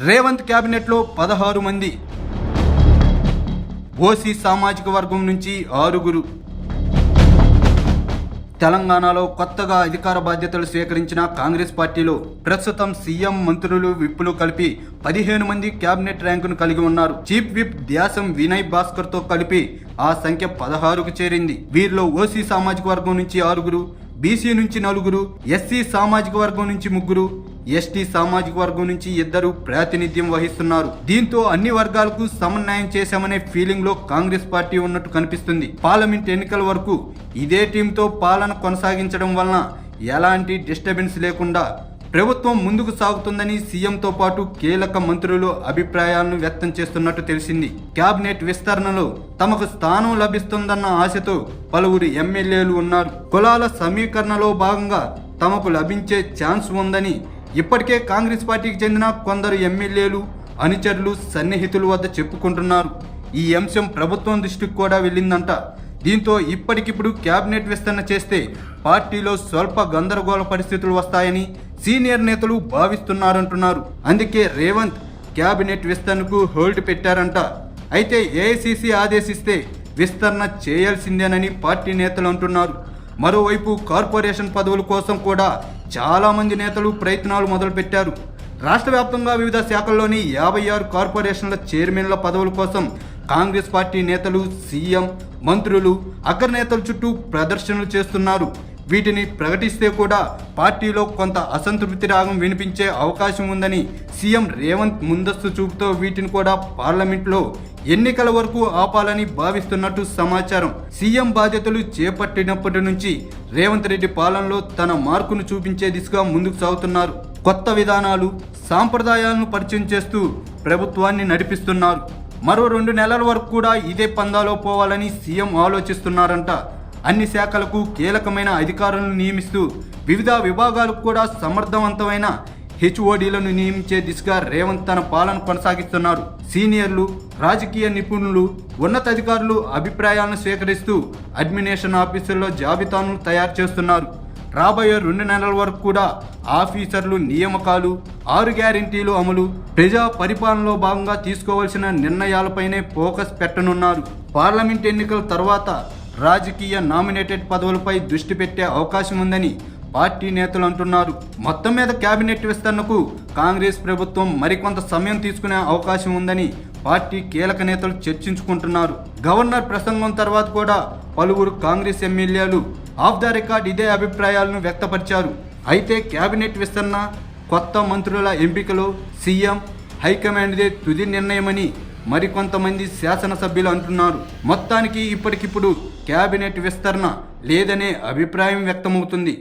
రేవంత్ క్యాబినెట్లో 16 మంది, ఓసీ సామాజిక వర్గం నుంచి 6. తెలంగాణలో కొత్తగా అధికార బాధ్యతలు స్వీకరించిన కాంగ్రెస్ పార్టీలో ప్రస్తుతం సీఎం, మంత్రులు, విప్పులు కలిపి 15 మంది క్యాబినెట్ ర్యాంకును కలిగి ఉన్నారు. చీఫ్ విప్ ధ్యాసం వినయ్ భాస్కర్ తో కలిపి ఆ సంఖ్య 16కు చేరింది. వీరిలో ఓసీ సామాజిక వర్గం నుంచి 6, బీసీ నుంచి 4, ఎస్సీ సామాజిక వర్గం నుంచి 3, ఎస్టీ సామాజిక వర్గం నుంచి 2 ప్రాతినిధ్యం వహిస్తున్నారు. దీంతో అన్ని వర్గాలకు సమన్వయం చేశామనే ఫీలింగ్ లో కాంగ్రెస్ పార్టీ ఉన్నట్టు కనిపిస్తుంది. పార్లమెంట్ ఎన్నికల వరకు ఇదే టీంతో పాలన కొనసాగించడం వలన ఎలాంటి డిస్టర్బెన్స్ లేకుండా ప్రభుత్వం ముందుకు సాగుతుందని సీఎంతో పాటు కీలక మంత్రులు అభిప్రాయాలను వ్యక్తం చేస్తున్నట్టు తెలిసింది. కేబినెట్ విస్తరణలో తమకు స్థానం లభిస్తుందన్న ఆశతో పలువురు ఎమ్మెల్యేలు ఉన్నారు. కులాల సమీకరణలో భాగంగా తమకు లభించే ఛాన్స్ ఉందని ఇప్పటికే కాంగ్రెస్ పార్టీకి చెందిన కొందరు ఎమ్మెల్యేలు, అనుచరులు, సన్నిహితుల వద్ద చెప్పుకుంటున్నారు. ఈ అంశం ప్రభుత్వం దృష్టికి కూడా వెళ్ళిందంట. దీంతో ఇప్పటికిప్పుడు కేబినెట్ విస్తరణ చేస్తే పార్టీలో స్వల్ప గందరగోళ పరిస్థితులు వస్తాయని సీనియర్ నేతలు భావిస్తున్నారంటున్నారు. అందుకే రేవంత్ కేబినెట్ విస్తరణకు హోల్డ్ పెట్టారంట. అయితే ఏఐసీసీ ఆదేశిస్తే విస్తరణ చేయాల్సిందేనని పార్టీ నేతలు అంటున్నారు. మరోవైపు కార్పొరేషన్ పదవుల కోసం కూడా చాలా మంది నేతలు ప్రయత్నాలు మొదలుపెట్టారు. రాష్ట్ర వ్యాప్తంగా వివిధ శాఖల్లోని 56 కార్పొరేషన్ల చైర్మన్ల పదవుల కోసం కాంగ్రెస్ పార్టీ నేతలు, సీఎం, మంత్రులు, అగ్రనేతల చుట్టూ ప్రదర్శనలు చేస్తున్నారు. వీటిని ప్రకటిస్తే కూడా పార్టీలో కొంత అసంతృప్తి రాగం వినిపించే అవకాశం ఉందని సీఎం రేవంత్ ముందస్తు చూపుతో వీటిని కూడా పార్లమెంట్లో ఎన్నికల వరకు ఆపాలని భావిస్తున్నట్టు సమాచారం. సీఎం బాధ్యతలు చేపట్టినప్పటి నుంచి రేవంత్ రెడ్డి పాలనలో తన మార్కును చూపించే దిశగా ముందుకు సాగుతున్నారు. కొత్త విధానాలు, సాంప్రదాయాలను పరిచయం చేస్తూ ప్రభుత్వాన్ని నడిపిస్తున్నారు. మరో 2 నెలల వరకు కూడా ఇదే పందాలో పోవాలని సీఎం ఆలోచిస్తున్నారంట. అన్ని శాఖలకు కీలకమైన అధికారులను నియమిస్తూ వివిధ విభాగాలకు కూడా సమర్థవంతమైన హెచ్ఓడీలను నియమించే దిశగా రేవంత్ తన పాలన కొనసాగిస్తున్నారు. సీనియర్లు, రాజకీయ నిపుణులు, ఉన్నతాధికారులు అభిప్రాయాలను స్వీకరిస్తూ అడ్మినిస్ట్రేషన్ ఆఫీసుల్లో జాబితాను తయారు చేస్తున్నారు. రాబోయే 2 నెలల వరకు కూడా ఆఫీసర్లు నియామకాలు, 6 గ్యారెంటీలు అమలు, ప్రజా పరిపాలనలో భాగంగా తీసుకోవాల్సిన నిర్ణయాలపైనే ఫోకస్ పెట్టనున్నారు. పార్లమెంట్ ఎన్నికల తర్వాత రాజకీయ నామినేటెడ్ పదవులపై దృష్టి పెట్టే అవకాశం ఉందని పార్టీ నేతలు అంటున్నారు. మొత్తం మీద కేబినెట్ విస్తరణకు కాంగ్రెస్ ప్రభుత్వం మరికొంత సమయం తీసుకునే అవకాశం ఉందని పార్టీ కీలక నేతలు చర్చించుకుంటున్నారు. గవర్నర్ ప్రసంగం తర్వాత కూడా పలువురు కాంగ్రెస్ ఎమ్మెల్యేలు ఆఫ్ ద రికార్డ్ ఇదే అభిప్రాయాలను వ్యక్తపరిచారు. అయితే కేబినెట్ విస్తరణ, కొత్త మంత్రుల ఎంపికలో సీఎం, హైకమాండ్దే తుది నిర్ణయమని మరికొంతమంది శాసనసభ్యులు అంటున్నారు. మొత్తానికి ఇప్పటికిప్పుడు కేబినెట్ విస్తరణ లేదనే అభిప్రాయం వ్యక్తమవుతుంది.